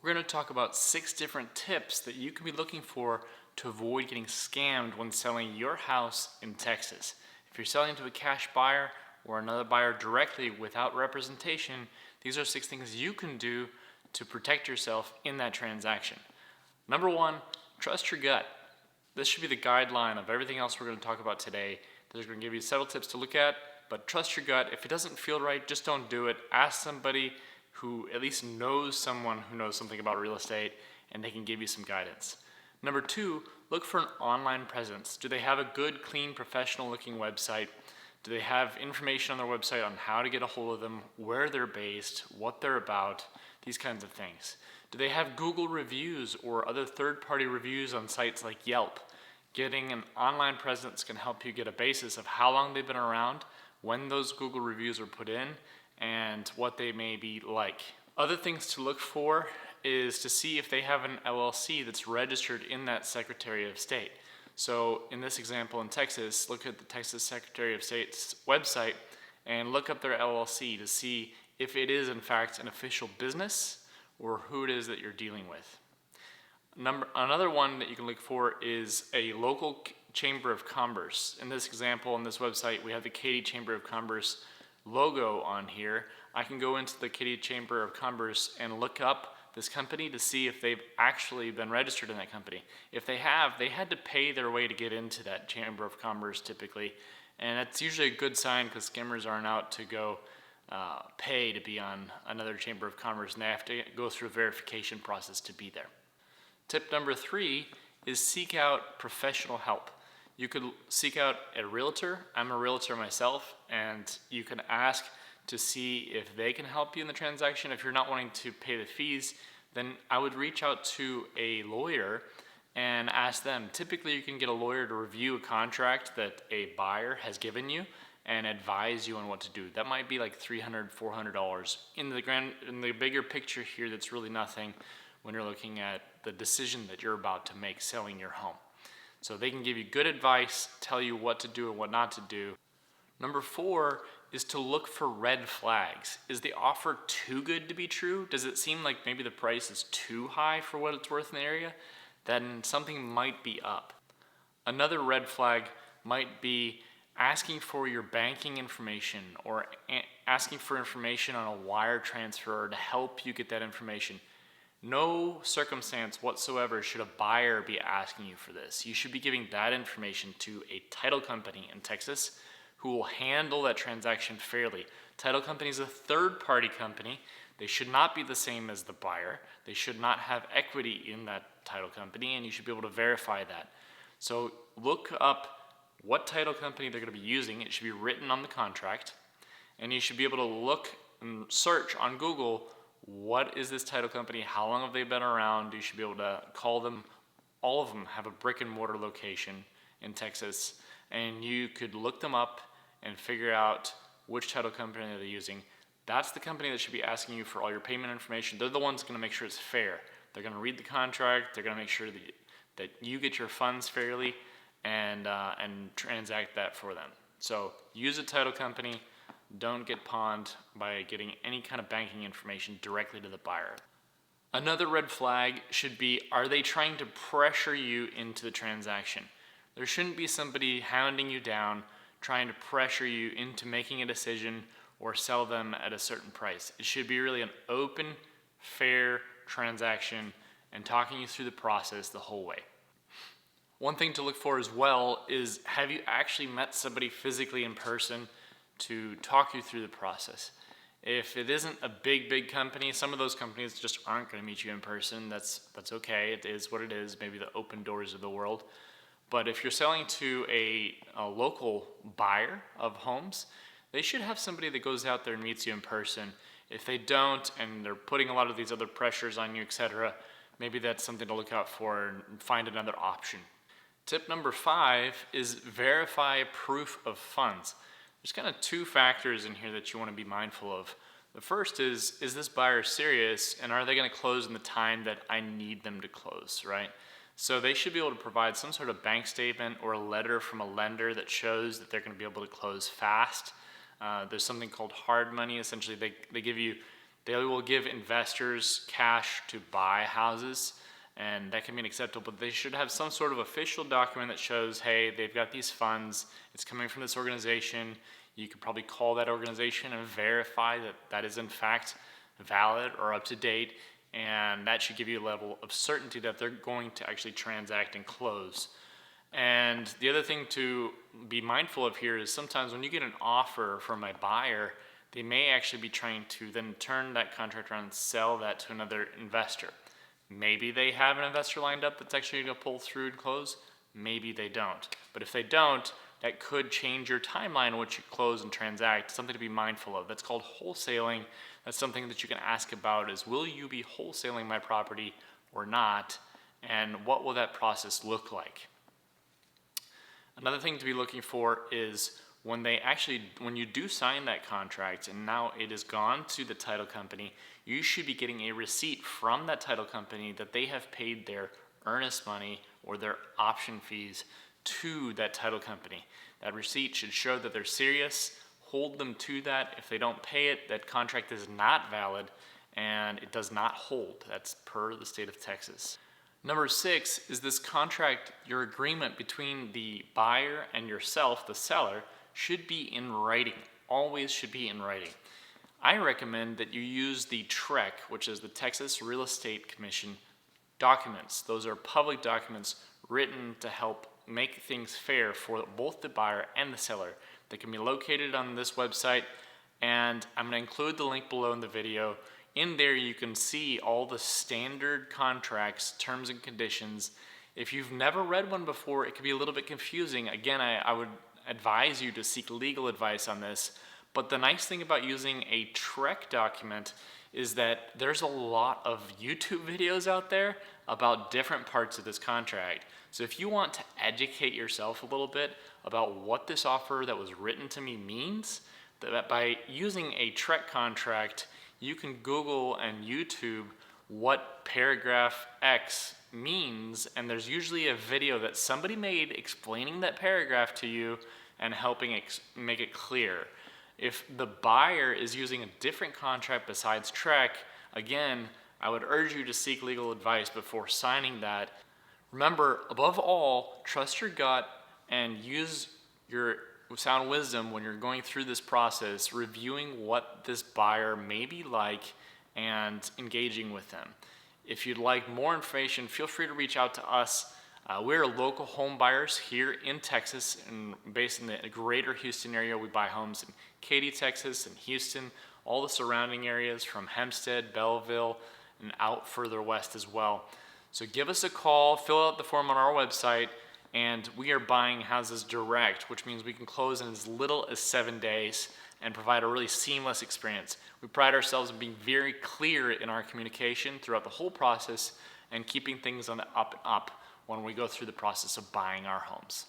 We're going to talk about 6 different tips that you can be looking for to avoid getting scammed when selling your house in Texas. If you're selling to a cash buyer or another buyer directly without representation, these are 6 things you can do to protect yourself in that transaction. Number 1, trust your gut. This should be the guideline of everything else we're going to talk about today. There's going to give you several tips to look at, but trust your gut. If it doesn't feel right, just don't do it. Ask somebody who at least knows someone who knows something about real estate, and they can give you some guidance. Number 2, look for an online presence. Do they have a good, clean, professional looking website? Do they have information on their website on how to get a hold of them, where they're based, what they're about, these kinds of things? Do they have Google reviews or other third-party reviews on sites like Yelp? Getting an online presence can help you get a basis of how long they've been around, when those Google reviews were put in, and what they may be like. Other things to look for is to see if they have an LLC that's registered in that Secretary of State. So in this example in Texas, look at the Texas Secretary of State's website and look up their LLC to see if it is in fact an official business or who it is that you're dealing with. Another one that you can look for is a local Chamber of Commerce. In this example, on this website, we have the Katy Chamber of Commerce logo on here. I can go into the Katy Chamber of Commerce and look up this company to see if they've actually been registered in that company. If they have, they had to pay their way to get into that Chamber of Commerce typically, and that's usually a good sign because scammers aren't out to go pay to be on another Chamber of Commerce, and they have to go through a verification process to be there. Tip number 3 is seek out professional help. You could seek out a realtor. I'm a realtor myself, and you can ask to see if they can help you in the transaction. If you're not wanting to pay the fees, then I would reach out to a lawyer and ask them. Typically, you can get a lawyer to review a contract that a buyer has given you and advise you on what to do. That might be like $300, $400. In the bigger picture here, that's really nothing when you're looking at the decision that you're about to make selling your home. So they can give you good advice, tell you what to do and what not to do. Number 4 is to look for red flags. Is the offer too good to be true? Does it seem like maybe the price is too high for what it's worth in the area? Then something might be up. Another red flag might be asking for your banking information or asking for information on a wire transfer to help you get that information. No circumstance whatsoever should a buyer be asking you for this. You should be giving that information to a title company in Texas who will handle that transaction fairly. Title company is a third-party company. They should not be the same as the buyer. They should not have equity in that title company, and you should be able to verify that. So look up what title company they're going to be using. It should be written on the contract, and you should be able to look and search on Google, what is this title company? How long have they been around? You should be able to call them. All of them have a brick and mortar location in Texas, and you could look them up and figure out which title company they're using. That's the company that should be asking you for all your payment information. They're the ones going to make sure it's fair. They're going to read the contract. They're going to make sure that you get your funds fairly and transact that for them. So use a title company. Don't get pawned by getting any kind of banking information directly to the buyer. Another red flag should be, are they trying to pressure you into the transaction? There shouldn't be somebody hounding you down, trying to pressure you into making a decision or sell them at a certain price. It should be really an open, fair transaction and talking you through the process the whole way. One thing to look for as well is, have you actually met somebody physically in person to talk you through the process? If it isn't a big company, some of those companies just aren't going to meet you in person. That's okay. It is what it is, maybe the Open Doors of the world. But if you're selling to a local buyer of homes, they should have somebody that goes out there and meets you in person. If they don't, and they're putting a lot of these other pressures on you, etc., maybe that's something to look out for and find another option. Tip number 5 is verify proof of funds. There's kind of 2 factors in here that you want to be mindful of. The first is this buyer serious, and are they going to close in the time that I need them to close, right? So they should be able to provide some sort of bank statement or a letter from a lender that shows that they're going to be able to close fast. There's something called hard money. Essentially, they They will give investors cash to buy houses, and that can be acceptable, but they should have some sort of official document that shows, hey, they've got these funds, it's coming from this organization. You could probably call that organization and verify that that is in fact valid or up to date, and that should give you a level of certainty that they're going to actually transact and close. And the other thing to be mindful of here is sometimes when you get an offer from a buyer, they may actually be trying to then turn that contract around and sell that to another investor. Maybe they have an investor lined up that's actually going to pull through and close. Maybe they don't. But if they don't, that could change your timeline in which you close and transact. Something to be mindful of. That's called wholesaling. That's something that you can ask about is, will you be wholesaling my property or not? And what will that process look like? Another thing to be looking for is when you do sign that contract and now it is gone to the title company, you should be getting a receipt from that title company that they have paid their earnest money or their option fees to that title company. That receipt should show that they're serious. Hold them to that. If they don't pay it, that contract is not valid and it does not hold. That's per the state of Texas. Number 6 is this contract, your agreement between the buyer and yourself, the seller, should be in writing. Always should be in writing. I recommend that you use the TREC, which is the Texas Real Estate Commission documents. Those are public documents written to help make things fair for both the buyer and the seller. They can be located on this website, and I'm going to include the link below in the video. In there you can see all the standard contracts, terms and conditions. If you've never read one before, it can be a little bit confusing. Again, I would advise you to seek legal advice on this. But the nice thing about using a TREC document is that there's a lot of YouTube videos out there about different parts of this contract. So if you want to educate yourself a little bit about what this offer that was written to me means, that by using a TREC contract, you can Google and YouTube what paragraph X means, and there's usually a video that somebody made explaining that paragraph to you and helping make it clear. If the buyer is using a different contract besides TREC, again, I would urge you to seek legal advice before signing that. Remember, above all, trust your gut and use your sound wisdom when you're going through this process, reviewing what this buyer may be like and engaging with them. If you'd like more information, feel free to reach out to us. We're local home buyers here in Texas and based in the greater Houston area. We buy homes in Katy, Texas, and Houston, all the surrounding areas from Hempstead, Belleville, and out further west as well. So give us a call, fill out the form on our website, and we are buying houses direct, which means we can close in as little as 7 days and provide a really seamless experience. We pride ourselves in being very clear in our communication throughout the whole process and keeping things on the up and up when we go through the process of buying our homes.